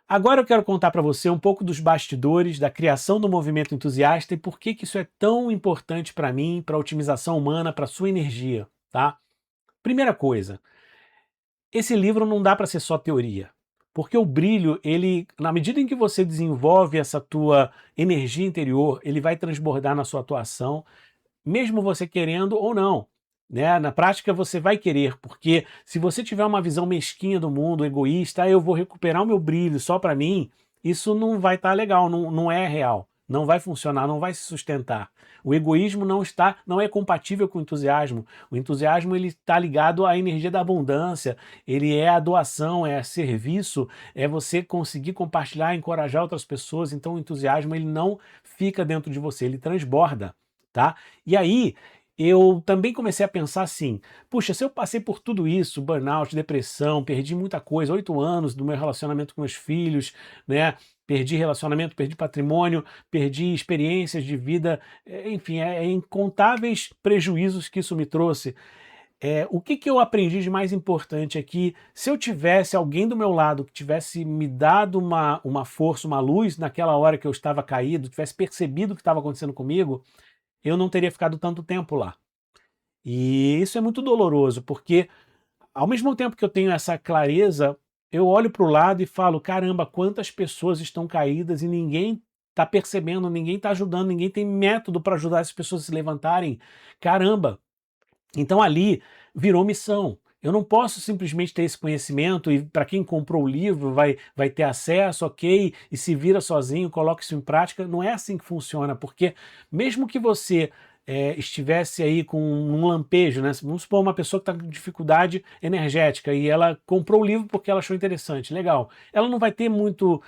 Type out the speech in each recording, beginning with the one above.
Agora eu quero contar para você um pouco dos bastidores da criação do movimento entusiasta e por que que isso é tão importante para mim, para a otimização humana, para a sua energia, tá? Primeira coisa, esse livro não dá para ser só teoria, porque o brilho, ele, na medida em que você desenvolve essa tua energia interior, ele vai transbordar na sua atuação, mesmo você querendo ou não. Né? Na prática você vai querer, porque se você tiver uma visão mesquinha do mundo, egoísta, eu vou recuperar o meu brilho só para mim, isso não vai estar legal, não é real, não vai funcionar, não vai se sustentar. O egoísmo não é compatível com o entusiasmo. O entusiasmo ele está ligado à energia da abundância, ele é a doação, é serviço, é você conseguir compartilhar, encorajar outras pessoas. Então o entusiasmo ele não fica dentro de você, ele transborda. Tá? E aí, eu também comecei a pensar assim, puxa, se eu passei por tudo isso, burnout, depressão, perdi muita coisa, 8 anos do meu relacionamento com meus filhos, né? Perdi relacionamento, perdi patrimônio, perdi experiências de vida, enfim, incontáveis prejuízos que isso me trouxe. O que que eu aprendi de mais importante aqui? Se eu tivesse alguém do meu lado que tivesse me dado uma força, uma luz naquela hora que eu estava caído, tivesse percebido o que estava acontecendo comigo, eu não teria ficado tanto tempo lá. E isso é muito doloroso, porque ao mesmo tempo que eu tenho essa clareza, eu olho para o lado e falo, caramba, quantas pessoas estão caídas e ninguém está percebendo, ninguém está ajudando, ninguém tem método para ajudar essas pessoas a se levantarem. Caramba! Então ali virou missão. Eu não posso simplesmente ter esse conhecimento e para quem comprou o livro vai ter acesso, ok, e se vira sozinho, coloca isso em prática. Não é assim que funciona, porque mesmo que você estivesse aí com um lampejo, né? Vamos supor uma pessoa que está com dificuldade energética e ela comprou o livro porque ela achou interessante, legal. Ela não vai ter muito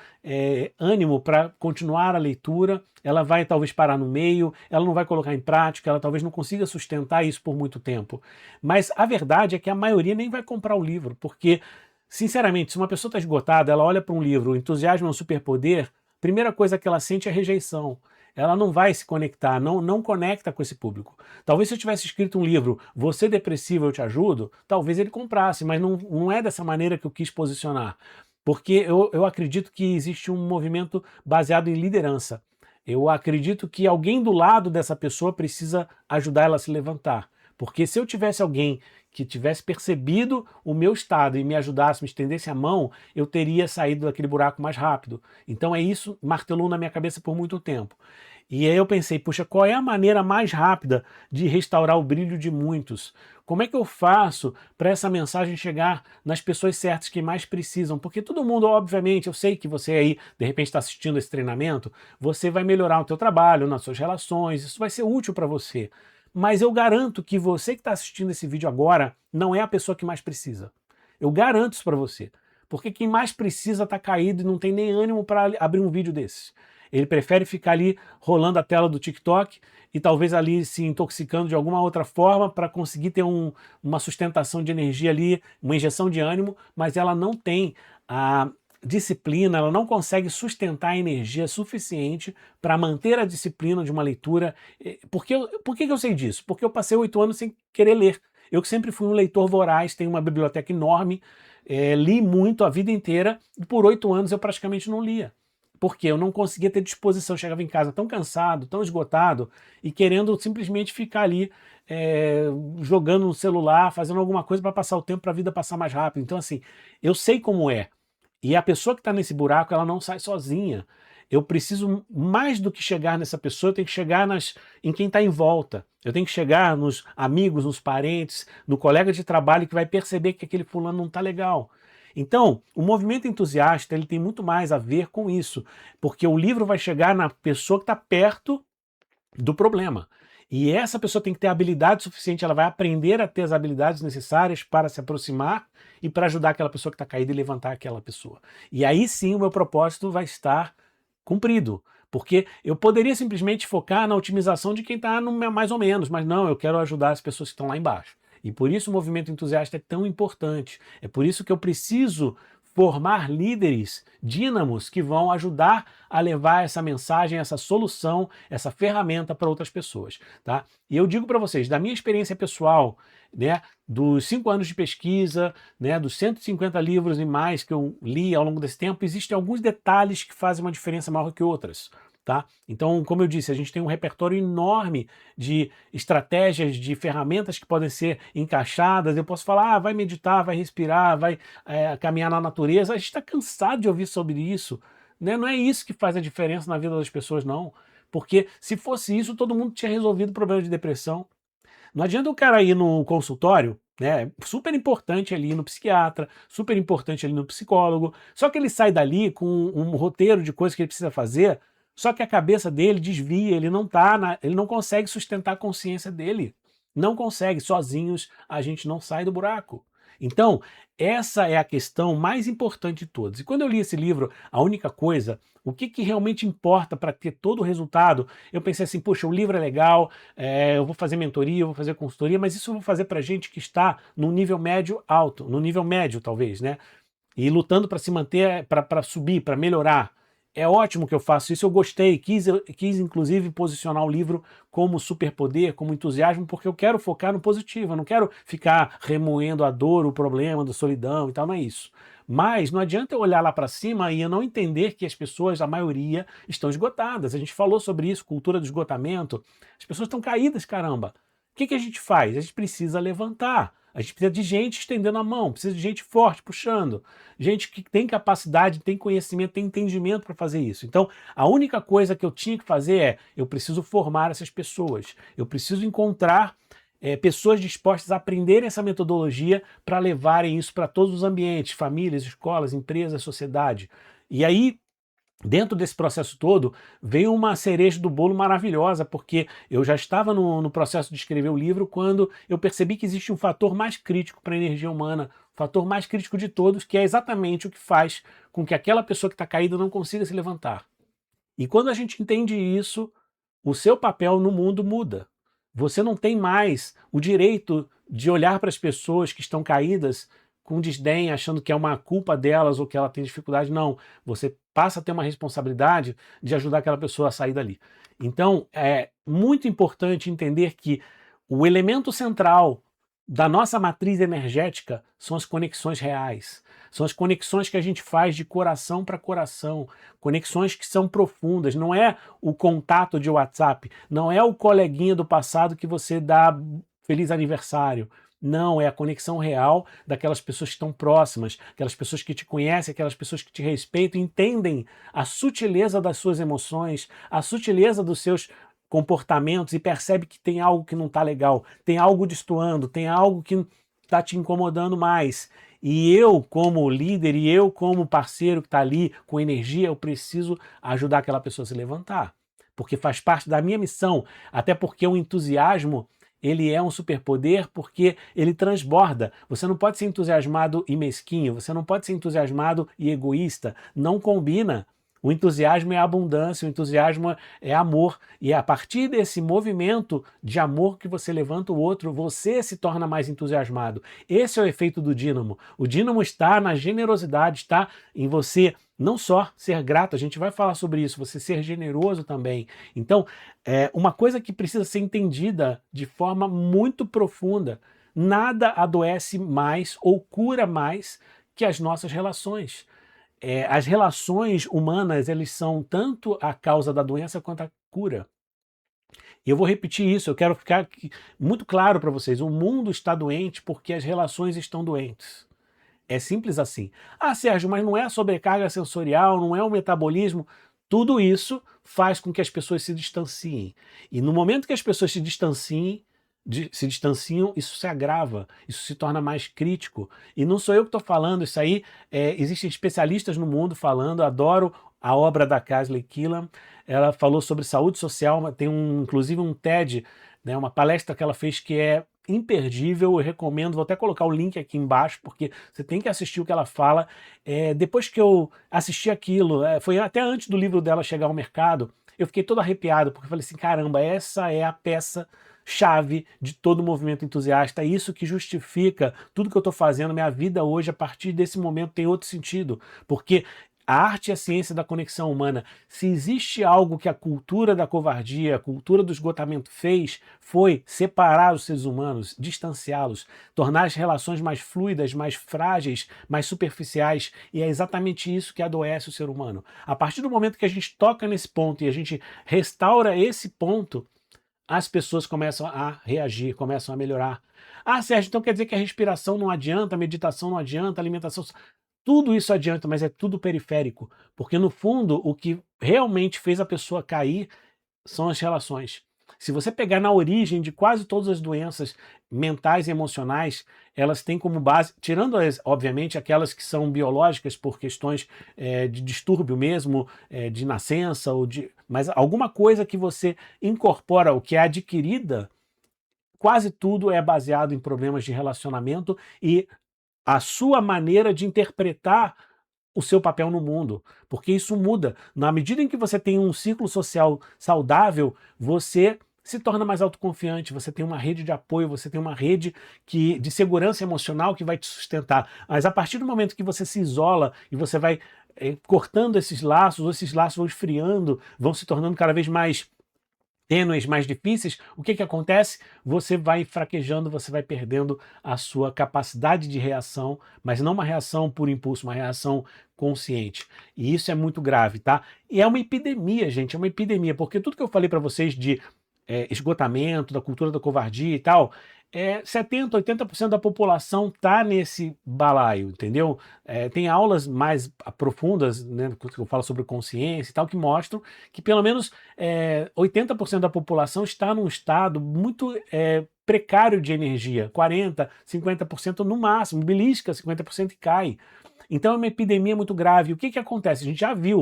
ânimo para continuar a leitura, ela vai talvez parar no meio, ela não vai colocar em prática, ela talvez não consiga sustentar isso por muito tempo. Mas a verdade é que a maioria nem vai comprar o livro, porque, sinceramente, se uma pessoa está esgotada, ela olha para um livro, o entusiasmo é um superpoder, a primeira coisa que ela sente é rejeição. Ela não vai se conectar, não conecta com esse público. Talvez se eu tivesse escrito um livro, Você Depressivo, Eu Te Ajudo, talvez ele comprasse, mas não é dessa maneira que eu quis posicionar. Porque eu acredito que existe um movimento baseado em liderança. Eu acredito que alguém do lado dessa pessoa precisa ajudar ela a se levantar. Porque se eu tivesse alguém que tivesse percebido o meu estado e me ajudasse, me estendesse a mão, eu teria saído daquele buraco mais rápido. Então é isso, martelou na minha cabeça por muito tempo. E aí eu pensei, puxa, qual é a maneira mais rápida de restaurar o brilho de muitos? Como é que eu faço para essa mensagem chegar nas pessoas certas que mais precisam? Porque todo mundo, obviamente, eu sei que você aí, de repente, está assistindo esse treinamento, você vai melhorar o teu trabalho, nas suas relações, isso vai ser útil para você. Mas eu garanto que você que está assistindo esse vídeo agora não é a pessoa que mais precisa. Eu garanto isso para você. Porque quem mais precisa está caído e não tem nem ânimo para abrir um vídeo desses. Ele prefere ficar ali rolando a tela do TikTok e talvez ali se intoxicando de alguma outra forma para conseguir ter uma sustentação de energia ali, uma injeção de ânimo, mas ela não tem a disciplina, ela não consegue sustentar a energia suficiente para manter a disciplina de uma leitura. Por que eu sei disso? Porque eu passei 8 anos sem querer ler. Eu que sempre fui um leitor voraz, tenho uma biblioteca enorme, li muito a vida inteira e por 8 anos eu praticamente não lia. Porque eu não conseguia ter disposição, eu chegava em casa tão cansado, tão esgotado e querendo simplesmente ficar ali jogando no celular, fazendo alguma coisa para passar o tempo, para a vida passar mais rápido. Então assim, eu sei como é. E a pessoa que está nesse buraco, ela não sai sozinha. Eu preciso, mais do que chegar nessa pessoa, eu tenho que chegar em quem está em volta. Eu tenho que chegar nos amigos, nos parentes, no colega de trabalho que vai perceber que aquele fulano não está legal. Então, o movimento entusiasta ele tem muito mais a ver com isso, porque o livro vai chegar na pessoa que está perto do problema. E essa pessoa tem que ter habilidade suficiente, ela vai aprender a ter as habilidades necessárias para se aproximar e para ajudar aquela pessoa que está caída e levantar aquela pessoa. E aí sim o meu propósito vai estar cumprido. Porque eu poderia simplesmente focar na otimização de quem está no mais ou menos, mas não, eu quero ajudar as pessoas que estão lá embaixo. E por isso o movimento entusiasta é tão importante. É por isso que eu preciso formar líderes dínamos que vão ajudar a levar essa mensagem, essa solução, essa ferramenta para outras pessoas, tá? E eu digo para vocês, da minha experiência pessoal, né, dos 5 anos de pesquisa, né, dos 150 livros e mais que eu li ao longo desse tempo, existem alguns detalhes que fazem uma diferença maior que outras. Tá? Então, como eu disse, a gente tem um repertório enorme de estratégias, de ferramentas que podem ser encaixadas. Eu posso falar, vai meditar, vai respirar, vai caminhar na natureza. A gente está cansado de ouvir sobre isso. Né? Não é isso que faz a diferença na vida das pessoas, não. Porque se fosse isso, todo mundo tinha resolvido o problema de depressão. Não adianta o cara ir no consultório, né? Super importante ali no psiquiatra, super importante ali no psicólogo. Só que ele sai dali com um roteiro de coisas que ele precisa fazer, só que a cabeça dele desvia, ele não consegue sustentar a consciência dele. Não consegue, sozinhos a gente não sai do buraco. Então, essa é a questão mais importante de todas. E quando eu li esse livro, A Única Coisa, o que realmente importa para ter todo o resultado, eu pensei assim, poxa, o livro é legal, eu vou fazer mentoria, eu vou fazer consultoria, mas isso eu vou fazer para gente que está no nível médio alto, no nível médio talvez, né? E lutando para se manter, para subir, para melhorar. É ótimo que eu faço isso, eu gostei, quis inclusive posicionar o livro como superpoder, como entusiasmo, porque eu quero focar no positivo, eu não quero ficar remoendo a dor, o problema da solidão e tal, não é isso. Mas não adianta eu olhar lá para cima e eu não entender que as pessoas, a maioria, estão esgotadas. A gente falou sobre isso, cultura do esgotamento. As pessoas estão caídas, caramba. O que a gente faz? A gente precisa levantar. A gente precisa de gente estendendo a mão, precisa de gente forte puxando, gente que tem capacidade, tem conhecimento, tem entendimento para fazer isso. Então, a única coisa que eu tinha que fazer é, eu preciso formar essas pessoas, eu preciso encontrar pessoas dispostas a aprenderem essa metodologia para levarem isso para todos os ambientes, famílias, escolas, empresas, sociedade. E aí, dentro desse processo todo, veio uma cereja do bolo maravilhosa, porque eu já estava no processo de escrever o livro quando eu percebi que existe um fator mais crítico para a energia humana, o fator mais crítico de todos, que é exatamente o que faz com que aquela pessoa que está caída não consiga se levantar. E quando a gente entende isso, o seu papel no mundo muda. Você não tem mais o direito de olhar para as pessoas que estão caídas com desdém, achando que é uma culpa delas ou que ela tem dificuldade. Não, você passa a ter uma responsabilidade de ajudar aquela pessoa a sair dali. Então, é muito importante entender que o elemento central da nossa matriz energética são as conexões reais. São as conexões que a gente faz de coração para coração, conexões que são profundas. Não é o contato de WhatsApp, não é o coleguinha do passado que você dá feliz aniversário. Não, é a conexão real daquelas pessoas que estão próximas, aquelas pessoas que te conhecem, aquelas pessoas que te respeitam, entendem a sutileza das suas emoções, a sutileza dos seus comportamentos e percebe que tem algo que não está legal, tem algo destoando, tem algo que está te incomodando mais. E eu, como líder, e eu, como parceiro que está ali com energia, eu preciso ajudar aquela pessoa a se levantar. Porque faz parte da minha missão, até porque o entusiasmo, ele é um superpoder porque ele transborda. Você não pode ser entusiasmado e mesquinho, você não pode ser entusiasmado e egoísta, não combina. O entusiasmo é abundância, o entusiasmo é amor. E é a partir desse movimento de amor que você levanta o outro, você se torna mais entusiasmado. Esse é o efeito do dínamo. O dínamo está na generosidade, está em você não só ser grato, a gente vai falar sobre isso, você ser generoso também. Então, uma coisa que precisa ser entendida de forma muito profunda: nada adoece mais ou cura mais que as nossas relações. As relações humanas, eles são tanto a causa da doença quanto a cura. E eu vou repetir isso, eu quero ficar muito claro para vocês: o mundo está doente porque as relações estão doentes. É simples assim. Ah, Sérgio, mas não é a sobrecarga sensorial, não é o metabolismo. Tudo isso faz com que as pessoas se distanciem. E no momento que as pessoas se distanciam, isso se agrava, isso se torna mais crítico. E não sou eu que estou falando, isso aí existem especialistas no mundo falando, adoro a obra da Casley Killam, ela falou sobre saúde social, tem inclusive um TED, né, uma palestra que ela fez que é imperdível, eu recomendo, vou até colocar o link aqui embaixo, porque você tem que assistir o que ela fala. Depois que eu assisti aquilo, foi até antes do livro dela chegar ao mercado, eu fiquei todo arrepiado, porque eu falei assim, caramba, essa é a peça chave de todo o movimento entusiasta, é isso que justifica tudo que eu estou fazendo, minha vida hoje, a partir desse momento tem outro sentido, porque a arte e a ciência da conexão humana. Se existe algo que a cultura da covardia, a cultura do esgotamento fez, foi separar os seres humanos, distanciá-los, tornar as relações mais fluidas, mais frágeis, mais superficiais, e é exatamente isso que adoece o ser humano. A partir do momento que a gente toca nesse ponto e a gente restaura esse ponto, as pessoas começam a reagir, começam a melhorar. Ah, Sérgio, então quer dizer que a respiração não adianta, a meditação não adianta, a alimentação... Tudo isso adianta, mas é tudo periférico, porque no fundo o que realmente fez a pessoa cair são as relações. Se você pegar na origem de quase todas as doenças mentais e emocionais, elas têm como base, tirando obviamente aquelas que são biológicas por questões de distúrbio mesmo, de nascença, mas alguma coisa que você incorpora, o que é adquirida, quase tudo é baseado em problemas de relacionamento e a sua maneira de interpretar o seu papel no mundo, porque isso muda. Na medida em que você tem um ciclo social saudável, você se torna mais autoconfiante, você tem uma rede de apoio, você tem uma rede de segurança emocional que vai te sustentar. Mas a partir do momento que você se isola e você vai cortando esses laços vão esfriando, vão se tornando cada vez mais tênues, mais difíceis, o que acontece? Você vai fraquejando, você vai perdendo a sua capacidade de reação, mas não uma reação por impulso, uma reação consciente. E isso é muito grave, tá? E é uma epidemia, gente, é uma epidemia, porque tudo que eu falei para vocês de esgotamento, da cultura da covardia e tal, 70%, 80% da população está nesse balaio, entendeu? Tem aulas mais profundas, né, que eu falo sobre consciência e tal, que mostram que pelo menos 80% da população está num estado muito precário de energia, 40%, 50% no máximo, belisca 50% e cai. Então é uma epidemia muito grave. O que acontece? A gente já viu,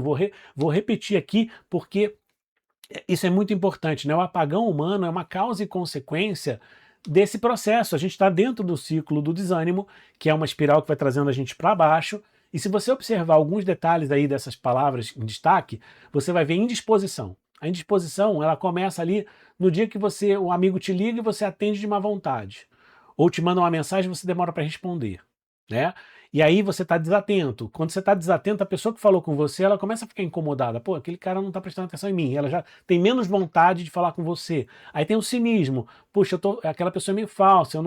vou repetir aqui, porque isso é muito importante, né? O apagão humano é uma causa e consequência desse processo. A gente está dentro do ciclo do desânimo, que é uma espiral que vai trazendo a gente para baixo. E se você observar alguns detalhes aí dessas palavras em destaque, você vai ver indisposição. A indisposição, ela começa ali no dia que o amigo te liga e você atende de má vontade. Ou te manda uma mensagem e você demora para responder, né? E aí você está desatento. Quando você está desatento, a pessoa que falou com você, ela começa a ficar incomodada. Pô, aquele cara não está prestando atenção em mim. Ela já tem menos vontade de falar com você. Aí tem o cinismo. Puxa, aquela pessoa é meio falsa.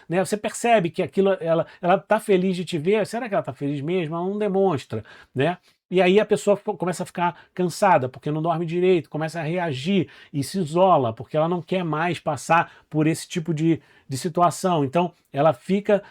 Né? Você percebe que aquilo, ela está feliz de te ver. Será que ela está feliz mesmo? Ela não demonstra, né? E aí a pessoa começa a ficar cansada, porque não dorme direito, começa a reagir e se isola, porque ela não quer mais passar por esse tipo de situação. Então ela fica,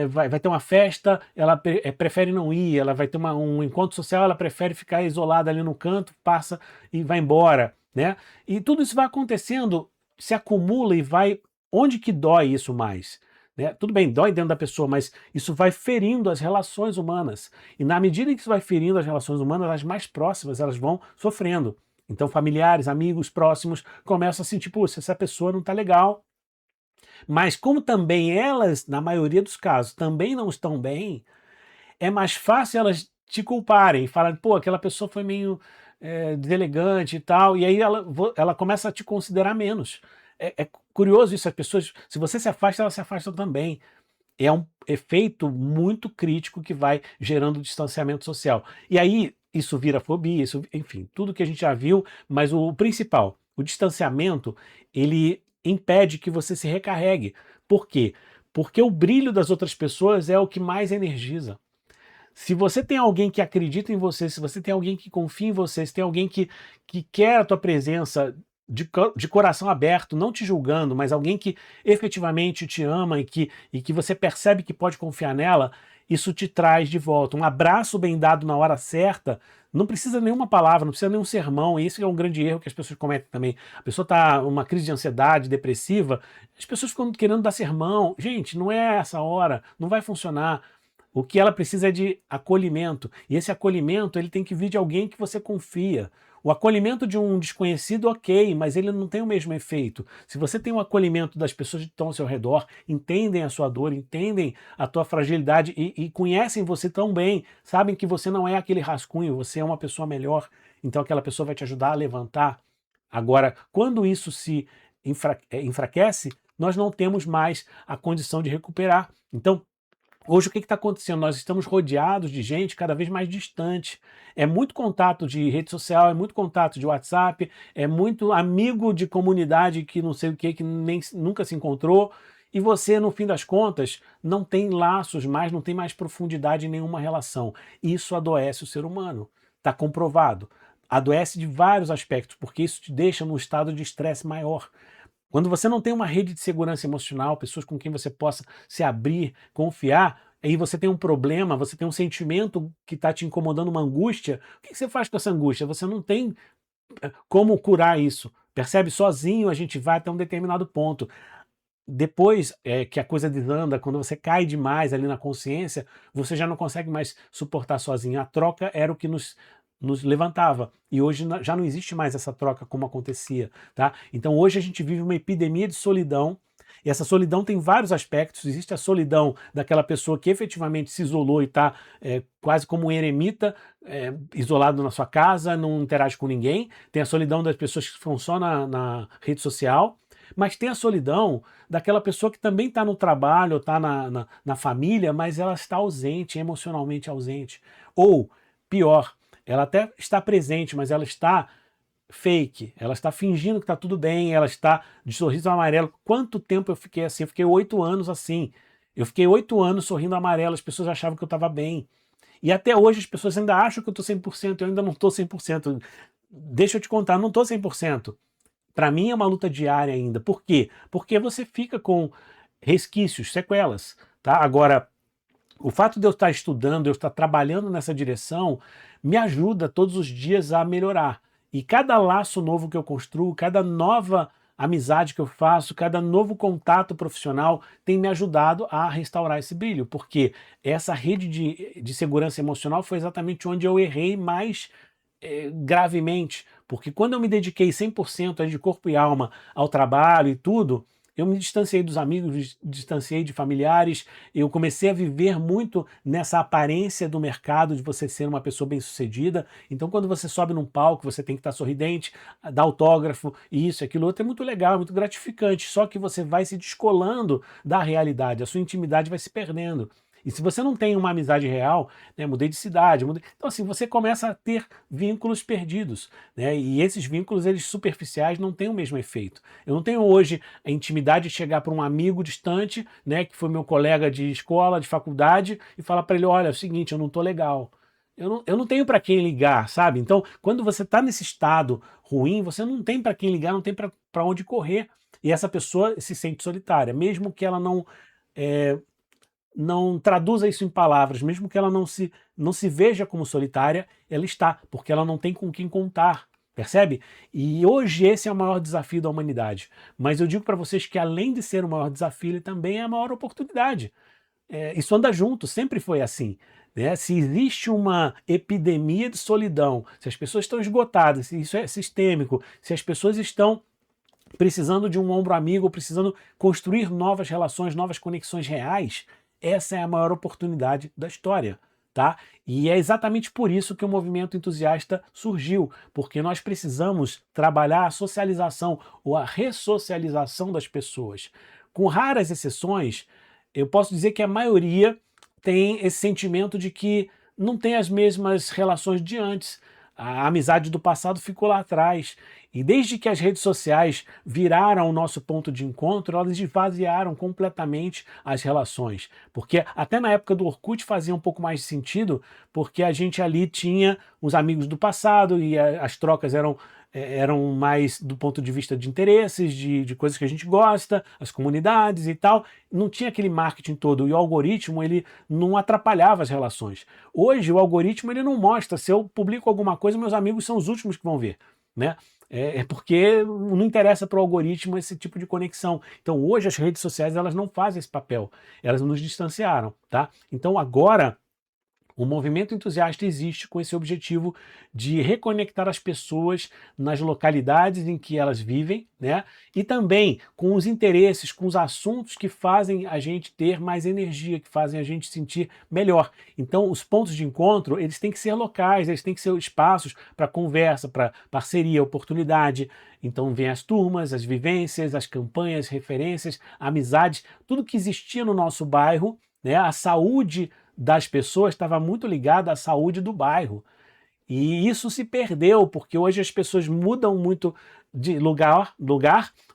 vai ter uma festa, ela prefere não ir, ela vai ter um encontro social, ela prefere ficar isolada ali no canto, passa e vai embora, né? E tudo isso vai acontecendo, se acumula e vai... Onde que dói isso mais? Né? Tudo bem, dói dentro da pessoa, mas isso vai ferindo as relações humanas. E na medida em que isso vai ferindo as relações humanas, as mais próximas, elas vão sofrendo. Então familiares, amigos próximos começam a sentir, puxa, essa pessoa não está legal. Mas como também elas, na maioria dos casos, também não estão bem, é mais fácil elas te culparem, falarem, pô, aquela pessoa foi meio deselegante e tal, e aí ela começa a te considerar menos. É curioso isso, as pessoas, se você se afasta, elas se afastam também. É um efeito muito crítico que vai gerando distanciamento social. E aí isso vira fobia, enfim, tudo que a gente já viu, mas o principal, o distanciamento, ele impede que você se recarregue. Por quê? Porque o brilho das outras pessoas é o que mais energiza. Se você tem alguém que acredita em você, se você tem alguém que confia em você, se tem alguém que quer a tua presença de coração aberto, não te julgando, mas alguém que efetivamente te ama e que você percebe que pode confiar nela, isso te traz de volta. Um abraço bem dado na hora certa, não precisa nenhuma palavra, não precisa nenhum sermão, e isso é um grande erro que as pessoas cometem também. A pessoa está numa crise de ansiedade, depressiva, as pessoas ficam querendo dar sermão. Gente, não é essa hora, não vai funcionar. O que ela precisa é de acolhimento. E esse acolhimento ele tem que vir de alguém que você confia. O acolhimento de um desconhecido, ok, mas ele não tem o mesmo efeito. Se você tem o acolhimento das pessoas que estão ao seu redor, entendem a sua dor, entendem a tua fragilidade e conhecem você tão bem, sabem que você não é aquele rascunho, você é uma pessoa melhor, então aquela pessoa vai te ajudar a levantar. Agora, quando isso se enfraquece, nós não temos mais a condição de recuperar. Então, Hoje o que está acontecendo? Nós estamos rodeados de gente cada vez mais distante. É muito contato de rede social, é muito contato de WhatsApp, é muito amigo de comunidade que não sei o que nem, nunca se encontrou. E você, no fim das contas, não tem laços mais, não tem mais profundidade em nenhuma relação. Isso adoece o ser humano. Está comprovado. Adoece de vários aspectos, porque isso te deixa num estado de estresse maior. Quando você não tem uma rede de segurança emocional, pessoas com quem você possa se abrir, confiar, aí você tem um problema, você tem um sentimento que está te incomodando, uma angústia, o que você faz com essa angústia? Você não tem como curar isso. Percebe? Sozinho a gente vai até um determinado ponto. Depois que a coisa desanda, quando você cai demais ali na consciência, você já não consegue mais suportar sozinho. A troca era o que nos levantava. E hoje já não existe mais essa troca como acontecia. Tá? Então hoje a gente vive uma epidemia de solidão. E essa solidão tem vários aspectos. Existe a solidão daquela pessoa que efetivamente se isolou e está quase como um eremita, isolado na sua casa, não interage com ninguém. Tem a solidão das pessoas que ficam só na rede social. Mas tem a solidão daquela pessoa que também está no trabalho, está na família, mas ela está ausente, emocionalmente ausente. Ou, pior, ela até está presente, mas ela está fake, ela está fingindo que está tudo bem, ela está de sorriso amarelo. Quanto tempo eu fiquei assim? Eu fiquei 8 anos assim. Eu fiquei 8 anos sorrindo amarelo, as pessoas achavam que eu estava bem. E até hoje as pessoas ainda acham que eu estou 100%, eu ainda não estou 100%. Deixa eu te contar, não estou 100%. Para mim é uma luta diária ainda. Por quê? Porque você fica com resquícios, sequelas, tá? Agora, o fato de eu estar estudando, eu estar trabalhando nessa direção, me ajuda todos os dias a melhorar. E cada laço novo que eu construo, cada nova amizade que eu faço, cada novo contato profissional tem me ajudado a restaurar esse brilho, porque essa rede de segurança emocional foi exatamente onde eu errei mais gravemente, porque quando eu me dediquei 100% de corpo e alma ao trabalho e tudo, eu me distanciei dos amigos, me distanciei de familiares, eu comecei a viver muito nessa aparência do mercado de você ser uma pessoa bem-sucedida. Então, quando você sobe num palco, você tem que estar sorridente, dar autógrafo, isso, aquilo outro, é muito legal, é muito gratificante, só que você vai se descolando da realidade, a sua intimidade vai se perdendo. E se você não tem uma amizade real, né, mudei de cidade, então assim, você começa a ter vínculos perdidos, né, e esses vínculos, eles superficiais, não têm o mesmo efeito. Eu não tenho hoje a intimidade de chegar para um amigo distante, né, que foi meu colega de escola, de faculdade, e falar para ele, olha, é o seguinte, eu não estou legal. Eu não tenho para quem ligar, sabe? Então, quando você está nesse estado ruim, você não tem para quem ligar, não tem para onde correr. E essa pessoa se sente solitária, mesmo que ela eh, não traduza isso em palavras, mesmo que ela não se veja como solitária, ela está, porque ela não tem com quem contar, percebe? E hoje esse é o maior desafio da humanidade. Mas eu digo para vocês que além de ser o maior desafio, ele também é a maior oportunidade. Isso anda junto, sempre foi assim. Né? Se existe uma epidemia de solidão, se as pessoas estão esgotadas, se isso é sistêmico, se as pessoas estão precisando de um ombro amigo, precisando construir novas relações, novas conexões reais, essa é a maior oportunidade da história. Tá? E é exatamente por isso que o movimento entusiasta surgiu, porque nós precisamos trabalhar a socialização ou a ressocialização das pessoas. Com raras exceções, eu posso dizer que a maioria tem esse sentimento de que não tem as mesmas relações de antes. A amizade do passado ficou lá atrás. E desde que as redes sociais viraram o nosso ponto de encontro, elas esvaziaram completamente as relações. Porque até na época do Orkut fazia um pouco mais de sentido, porque a gente ali tinha os amigos do passado e as trocas eram mais do ponto de vista de interesses, de coisas que a gente gosta, as comunidades e tal. Não tinha aquele marketing todo. E o algoritmo, ele não atrapalhava as relações. Hoje, o algoritmo, ele não mostra. Se eu publico alguma coisa, meus amigos são os últimos que vão ver, né? É porque não interessa para o algoritmo esse tipo de conexão. Então, hoje, as redes sociais, elas não fazem esse papel. Elas nos distanciaram, tá? Então, agora, o movimento entusiasta existe com esse objetivo de reconectar as pessoas nas localidades em que elas vivem, né? E também com os interesses, com os assuntos que fazem a gente ter mais energia, que fazem a gente sentir melhor. Então, os pontos de encontro, eles têm que ser locais, eles têm que ser espaços para conversa, para parceria, oportunidade. Então, vem as turmas, as vivências, as campanhas, referências, amizades, tudo que existia no nosso bairro, né? A saúde das pessoas estava muito ligada à saúde do bairro. E isso se perdeu, porque hoje as pessoas mudam muito de lugar,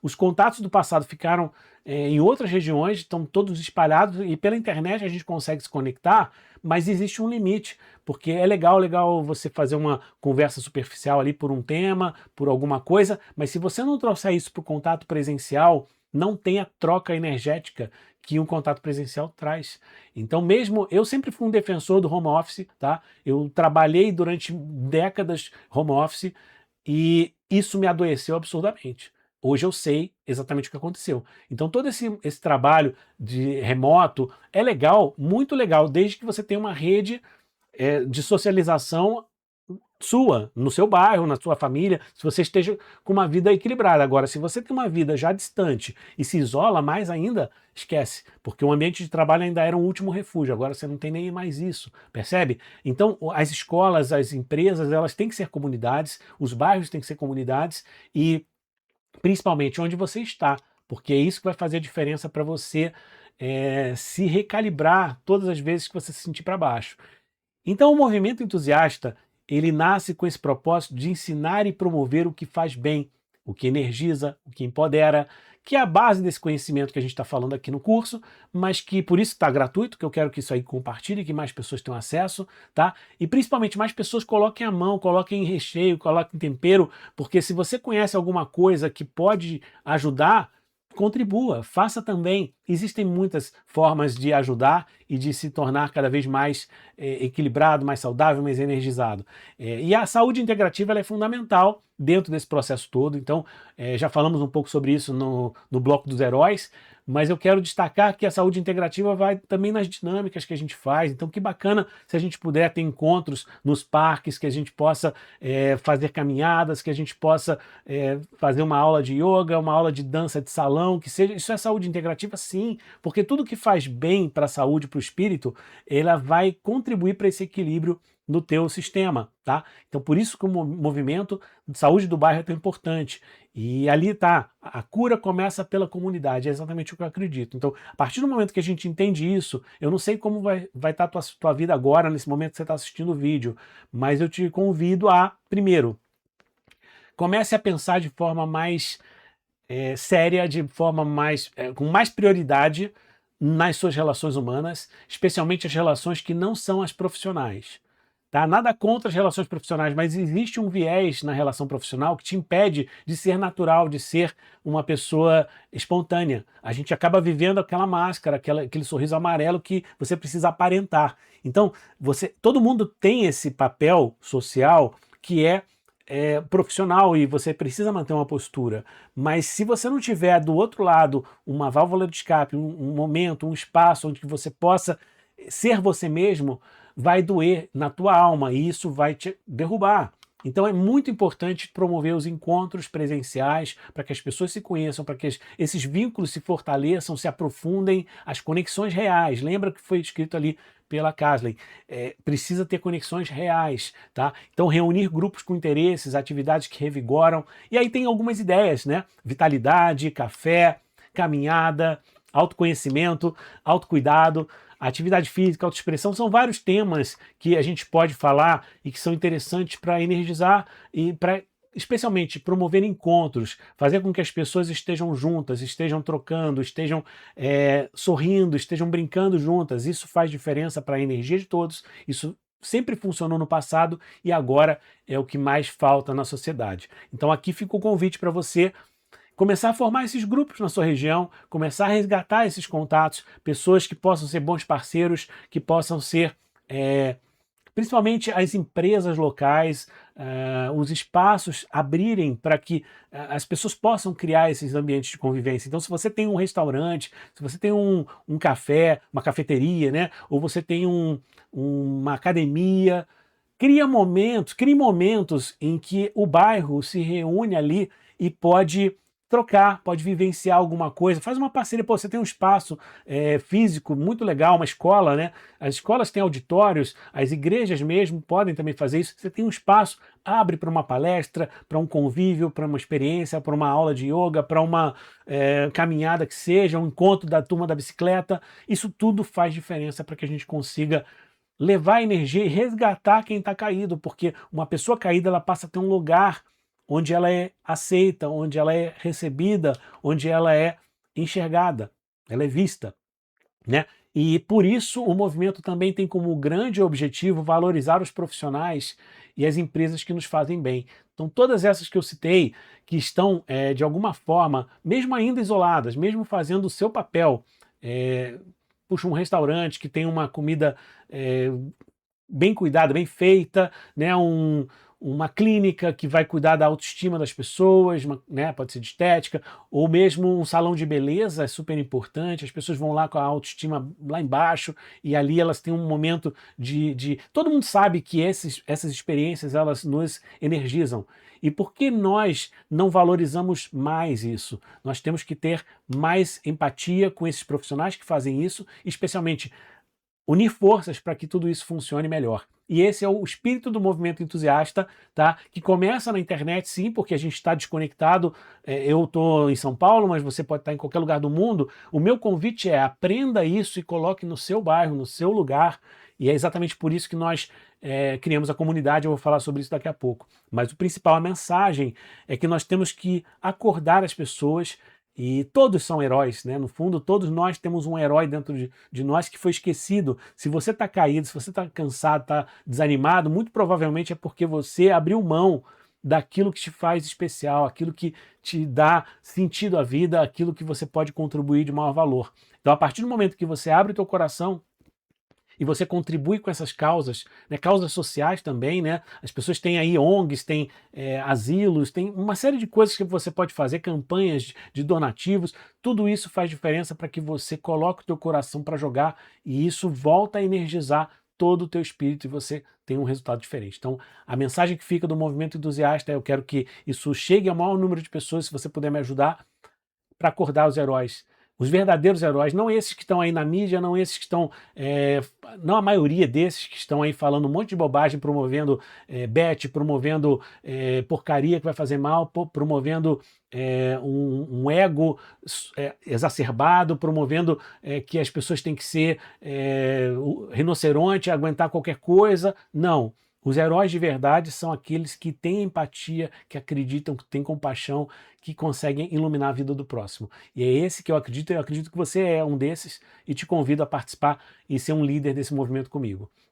os contatos do passado ficaram em outras regiões, estão todos espalhados, e pela internet a gente consegue se conectar, mas existe um limite, porque é legal você fazer uma conversa superficial ali por um tema, por alguma coisa, mas se você não trouxer isso para o contato presencial, não tem a troca energética que um contato presencial traz. Então, mesmo eu sempre fui um defensor do home office, tá? Eu trabalhei durante décadas home office e isso me adoeceu absurdamente. Hoje eu sei exatamente o que aconteceu. Então, todo esse trabalho de remoto é legal, muito legal, desde que você tenha uma rede de socialização sua, no seu bairro, na sua família, se você esteja com uma vida equilibrada. Agora, se você tem uma vida já distante e se isola mais ainda, esquece, porque o ambiente de trabalho ainda era um último refúgio, agora você não tem nem mais isso, percebe? Então, as escolas, as empresas, elas têm que ser comunidades, os bairros têm que ser comunidades e principalmente onde você está, porque é isso que vai fazer a diferença para você se recalibrar todas as vezes que você se sentir para baixo. Então, o movimento entusiasta, ele nasce com esse propósito de ensinar e promover o que faz bem, o que energiza, o que empodera, que é a base desse conhecimento que a gente está falando aqui no curso, mas que por isso está gratuito, que eu quero que isso aí compartilhe, que mais pessoas tenham acesso, tá? E principalmente mais pessoas coloquem a mão, coloquem em recheio, coloquem em tempero, porque se você conhece alguma coisa que pode ajudar, contribua, faça também. Existem muitas formas de ajudar e de se tornar cada vez mais equilibrado, mais saudável, mais energizado. E a saúde integrativa ela é fundamental dentro desse processo todo. Então, já falamos um pouco sobre isso no bloco dos heróis, mas eu quero destacar que a saúde integrativa vai também nas dinâmicas que a gente faz. Então, que bacana se a gente puder ter encontros nos parques, que a gente possa fazer caminhadas, que a gente possa fazer uma aula de yoga, uma aula de dança de salão, que seja. Isso é saúde integrativa, sim, porque tudo que faz bem para a saúde, para o espírito, ela vai contribuir para esse equilíbrio no teu sistema, tá? Então, por isso que o movimento de saúde do bairro é tão importante. E ali tá, a cura começa pela comunidade, é exatamente o que eu acredito. Então, a partir do momento que a gente entende isso, eu não sei como vai estar a tua vida agora, nesse momento que você está assistindo o vídeo, mas eu te convido a, primeiro, comece a pensar de forma mais séria, de forma mais com mais prioridade nas suas relações humanas, especialmente as relações que não são as profissionais. Tá? Nada contra as relações profissionais, mas existe um viés na relação profissional que te impede de ser natural, de ser uma pessoa espontânea. A gente acaba vivendo aquela máscara, aquele sorriso amarelo que você precisa aparentar. Então, todo mundo tem esse papel social que é profissional e você precisa manter uma postura. Mas se você não tiver do outro lado uma válvula de escape, um momento, um espaço onde você possa ser você mesmo, vai doer na tua alma e isso vai te derrubar. Então é muito importante promover os encontros presenciais para que as pessoas se conheçam, para que esses vínculos se fortaleçam, se aprofundem, as conexões reais. Lembra que foi escrito ali pela Casley, precisa ter conexões reais, tá? Então reunir grupos com interesses, atividades que revigoram, e aí tem algumas ideias, né? Vitalidade, café, caminhada, autoconhecimento, autocuidado, atividade física, autoexpressão, são vários temas que a gente pode falar e que são interessantes para energizar e para especialmente promover encontros, fazer com que as pessoas estejam juntas, estejam trocando, estejam sorrindo, estejam brincando juntas. Isso faz diferença para a energia de todos, isso sempre funcionou no passado e agora é o que mais falta na sociedade. Então aqui fica o convite para você começar a formar esses grupos na sua região, começar a resgatar esses contatos, pessoas que possam ser bons parceiros, que possam ser, principalmente as empresas locais, os espaços abrirem para que as pessoas possam criar esses ambientes de convivência. Então, se você tem um restaurante, se você tem um café, uma cafeteria, né, ou você tem uma academia, crie momentos em que o bairro se reúne ali e pode trocar, pode vivenciar alguma coisa, faz uma parceria, pô, você tem um espaço físico muito legal, uma escola, né? As escolas têm auditórios, as igrejas mesmo podem também fazer isso, você tem um espaço, abre para uma palestra, para um convívio, para uma experiência, para uma aula de yoga, para uma caminhada que seja, um encontro da turma da bicicleta, isso tudo faz diferença para que a gente consiga levar energia e resgatar quem está caído, porque uma pessoa caída ela passa a ter um lugar onde ela é aceita, onde ela é recebida, onde ela é enxergada, ela é vista, né? E por isso o movimento também tem como grande objetivo valorizar os profissionais e as empresas que nos fazem bem. Então todas essas que eu citei, que estão de alguma forma, mesmo ainda isoladas, mesmo fazendo o seu papel, puxa um restaurante que tem uma comida é, bem cuidada, bem feita, né? Uma clínica que vai cuidar da autoestima das pessoas, né? Pode ser de estética, ou mesmo um salão de beleza é super importante, as pessoas vão lá com a autoestima lá embaixo e ali elas têm um momento Todo mundo sabe que essas experiências elas nos energizam. E por que nós não valorizamos mais isso? Nós temos que ter mais empatia com esses profissionais que fazem isso, especialmente unir forças para que tudo isso funcione melhor. E esse é o espírito do movimento entusiasta, tá? Que começa na internet, sim, porque a gente está desconectado. Eu estou em São Paulo, mas você pode estar em qualquer lugar do mundo. O meu convite é aprenda isso e coloque no seu bairro, no seu lugar. E é exatamente por isso que nós criamos a comunidade. Eu vou falar sobre isso daqui a pouco. Mas o principal, a mensagem, é que nós temos que acordar as pessoas. E todos são heróis, né? No fundo, todos nós temos um herói dentro de nós que foi esquecido. Se você está caído, se você está cansado, está desanimado, muito provavelmente é porque você abriu mão daquilo que te faz especial, aquilo que te dá sentido à vida, aquilo que você pode contribuir de maior valor. Então, a partir do momento que você abre o teu coração e você contribui com essas causas, né, causas sociais também, né? As pessoas têm aí ONGs, têm asilos, tem uma série de coisas que você pode fazer, campanhas de donativos, tudo isso faz diferença para que você coloque o teu coração para jogar e isso volta a energizar todo o teu espírito e você tem um resultado diferente. Então, a mensagem que fica do movimento entusiasta é: eu quero que isso chegue ao maior número de pessoas, se você puder me ajudar, para acordar os heróis. Os verdadeiros heróis, não esses que estão aí na mídia, não esses que estão, não a maioria desses que estão aí falando um monte de bobagem, promovendo bet, promovendo porcaria que vai fazer mal, promovendo um ego exacerbado, promovendo que as pessoas têm que ser rinoceronte, aguentar qualquer coisa. Não. Os heróis de verdade são aqueles que têm empatia, que acreditam, que têm compaixão, que conseguem iluminar a vida do próximo. E é esse que eu acredito que você é um desses e te convido a participar e ser um líder desse movimento comigo.